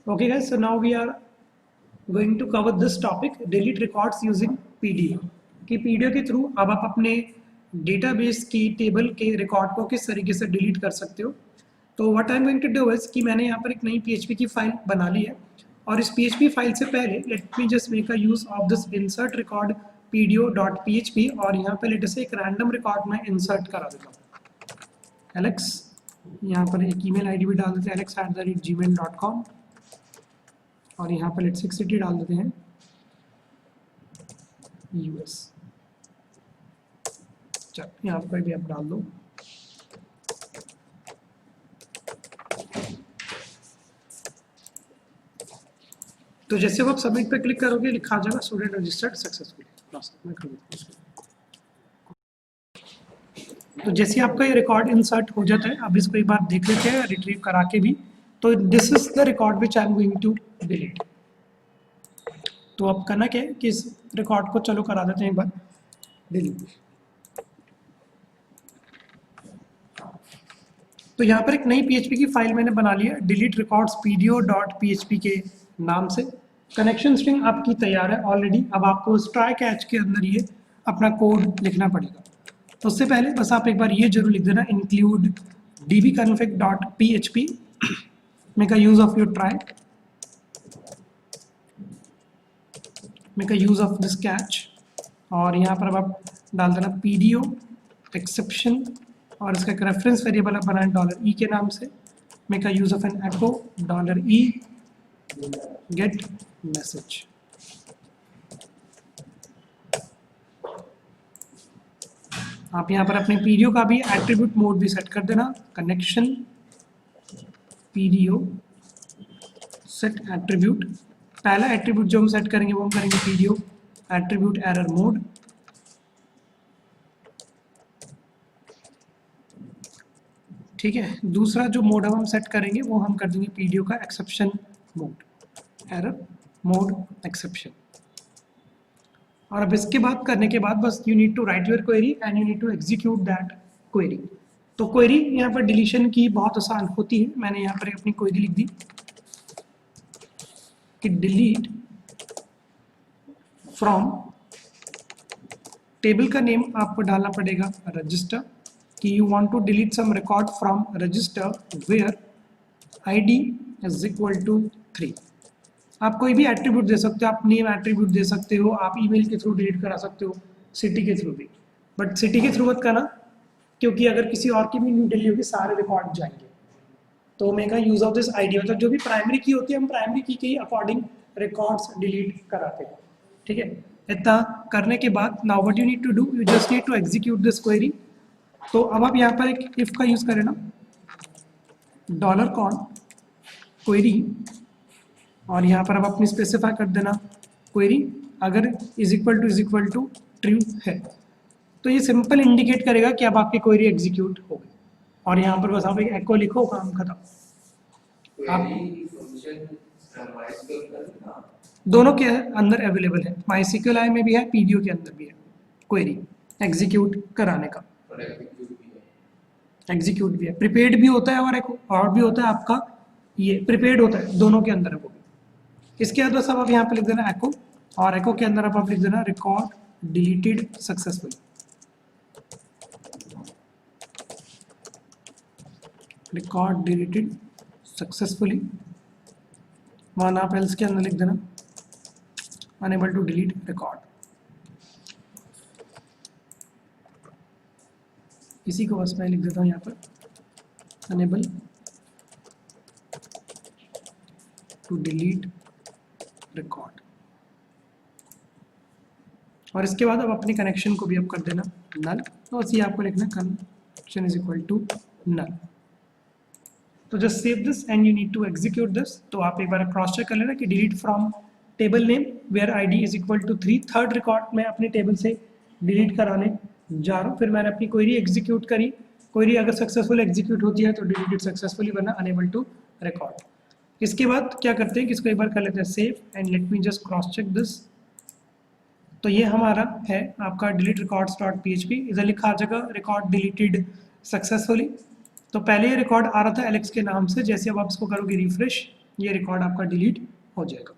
Okay guys, so now we are going to cover this topic, delete records using PDO. कि PDO के through अब आप अपने database की टेबल के रिकॉर्ड को किस तरीके से डिलीट कर सकते हो. तो what I am going to do is कि मैंने यहाँ पर एक नई PHP की फाइल बना ली है और इस PHP फाइल से पहले late me just make a use of this insert record pdo.php और यहाँ पे लेट से एक रैंडम रिकॉर्ड में इंसर्ट करा देता हूँ. एलेक्स, यहाँ पर एक ईमेल आईडी भी डाल देते हैं alex@gmail.com और यहाँ पर लेट्स एक सिटी डाल देते हैं US. चल यहाँ पर भी आप डाल दो. तो जैसे आप सबमिट पे क्लिक करोगे लिखा आ जाएगा स्टूडेंट रजिस्टर्ड सक्सेसफुली. तो जैसे आपका ये रिकॉर्ड इंसर्ट हो जाता है, अब इसको एक बार देख लेते हैं रिट्रीव करा के भी. तो this is the record which I am going to delete. तो अब करना क्या है कि इस रिकॉर्ड को चलो करा देते हैं एक बार डिलीट. तो यहाँ पर एक नई PHP की फाइल मैंने बना ली है डिलीट रिकॉर्ड्स pdo.php के नाम से. कनेक्शन स्ट्रिंग आपकी तैयार है ऑलरेडी. अब आपको उस ट्राई कैच के अंदर ये अपना कोड लिखना पड़ेगा. तो उससे पहले बस आप एक बार ये जरूर लिख देना include dbconfig.php make a use of your try, make a use of this catch और यहाँ पर अब आप डाल देना pdo exception और इसका एक रेफरेंस वेरिएबल आप बनाए $e के नाम से. make a use of an echo $e get message. आप यहाँ पर अपने PDO का भी एट्रीब्यूट मोड भी सेट कर देना. Connection PDO set attribute. पहला एट्रीब्यूट जो हम सेट करेंगे वो हम करेंगे PDO एट्रीब्यूट एरर मोड. ठीक है. दूसरा जो मोड हम सेट करेंगे वो हम कर देंगे PDO का exception mode, error mode exception. और अब इसके बाद करने के बाद बस you need to write your query and you need to execute that query. तो क्वेरी यहाँ पर डिलीशन की बहुत आसान होती है. मैंने यहाँ पर अपनी क्वेरी लिख दी कि डिलीट फ्रॉम टेबल का नेम आपको डालना पड़ेगा रजिस्टर कि you want to delete some record from register where ID is equal to 3. आप कोई भी एट्रीब्यूट दे सकते हो. आप नेम एट्रीब्यूट दे सकते हो, आप ईमेल के थ्रू डिलीट करा सकते हो, सिटी के थ्रू भी. बट सिटी के थ्रू मत करना क्योंकि अगर किसी और की भी न्यू डिलीट होगी सारे रिकॉर्ड जाएंगे. तो make use of this ID, मतलब जो भी प्राइमरी की होती है हम प्राइमरी की के अकॉर्डिंग रिकॉर्ड्स डिलीट कराते हैं. ठीक है. इतना करने के बाद now what you need to do, you just need to execute this query. तो अब आप यहाँ पर एक इफ का यूज करें ना, $con क्वेरी और यहाँ पर अब अपनी स्पेसिफाई कर देना क्वेरी अगर इज इक्वल टू ट्रू है. तो ये सिंपल इंडिकेट करेगा कि अब आपकी क्वेरी एग्जीक्यूट हो गई. और यहाँ पर बस आप एक एको लिखो, काम खत्म. आप दोनों के अंदर अवेलेबल है, MySQL में भी है, PDO के अंदर भी है क्वेरी एग्जीक्यूट कराने का. एग्जीक्यूट भी है, प्रीपेड भी होता है और भी होता है आपका ये प्रीपेड होता है, दोनों के अंदर है वो. इसके बाद बस अब आप यहाँ पे लिख देना एको और एको के अंदर आप लिख देना record deleted successfully. Record deleted successfully. वहां आप एल्स के अंदर लिख देना अनेबल टू डिलीट रिकॉर्ड. इसी को बस मैं लिख देता हूँ यहाँ पर अनेबल टू डिलीट रिकॉर्ड. और इसके बाद अब अपने कनेक्शन को भी अब कर देना नल. तो बस ये आपको लिखना connection is equal to null. तो just save this and you need to execute this. तो आप एक बार क्रॉस चेक कर लेना कि delete from table name where ID is equal to 3. Third record मैं अपने टेबल से डिलीट कराने जा रहा हूँ. फिर मैंने अपनी क्वेरी एग्जीक्यूट करी. क्वेरी अगर सक्सेसफुल एग्जीक्यूट होती है तो डिलीटेड सक्सेसफुली बना अनेबल टू रिकॉर्ड. इसके बाद क्या करते हैं कि इसको एक बार कर लेते हैं save and let me just cross check this. तो ये हमारा है आपका डिलीट records.php. इधर लिखा आ जाएगा रिकॉर्ड डिलीटेड सक्सेसफुली. तो पहले ये रिकॉर्ड आ रहा था एलेक्स के नाम से. जैसे अब आप इसको करोगे रिफ्रेश ये रिकॉर्ड आपका डिलीट हो जाएगा।